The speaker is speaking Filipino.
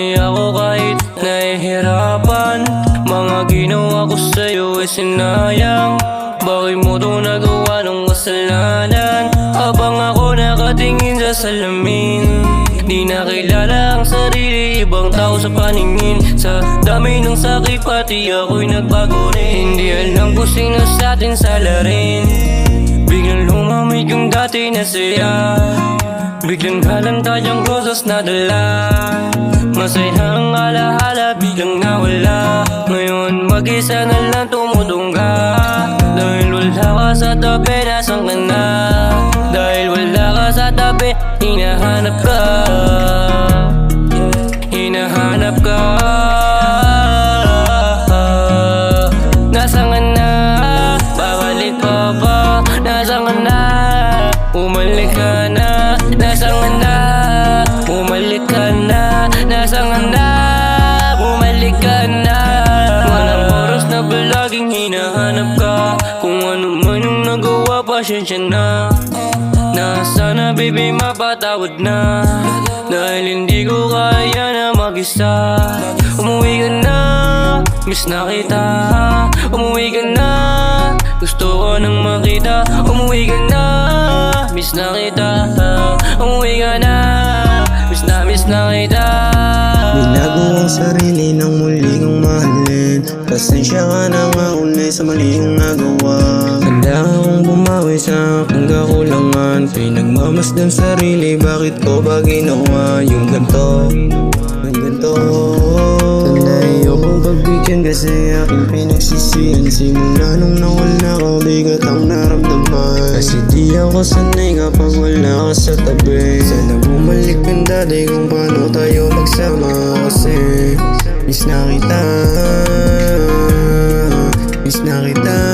di ako kahit nahihirapan. Mga ginawa ko sa'yo ay sinayang. Bakit mo to nagawa ng kasalanan? Habang ako nakatingin sa salamin, di nakilala ang sarili, ibang tao sa paningin. Sa dami ng sakit pati ako'y nagbago rin. Hindi alam kung sino sa atin salarin. Biglang lumamig yung dati na saya. Biglang halang tayong rosas na dala. Masaya ang alaala, biglang nawala. Ngayon mag-isa na lang tumutungga. Dahil wala ka sa tabi, nasan ka na? Dahil wala ka sa tabi, hinahanap ka. Hinahanap ka. Nasan ka na? Babalik pa ba? Nasan ka na? Umalik ka na. Nasan ka na? Umalik ka na. Nasan ka na? Bumalik ka na. Walang oras na palaging hinahanap ka. Kung ano man yung nagawa, pasensya na. Na sana baby mapatawad na. Dahil hindi ko kaya na mag-isa. Umuwi ka na, miss na kita. Umuwi ka na, gusto ko nang makita. Umuwi ka na, miss na kita. Umuwi ka na, miss na kita. Binago ang sarili nang muli kong mahalin. Pasensya ka na nga uli sa mali kong nagawa. Handa akong bumawi sa aking kakulangan. Pinagmamasdan sarili, bakit ko ba ginawa yung ganto? Tanda ayokong pagbigyan kasi aking pinagsisihan. Simula nung nawala ka, bigat ang naramdaman. Kasi di ako sanay kapag wala ka sa tabi. Sana bumalik ang dati kung paano tayo magsama. Kasi miss na kita. Miss na kita.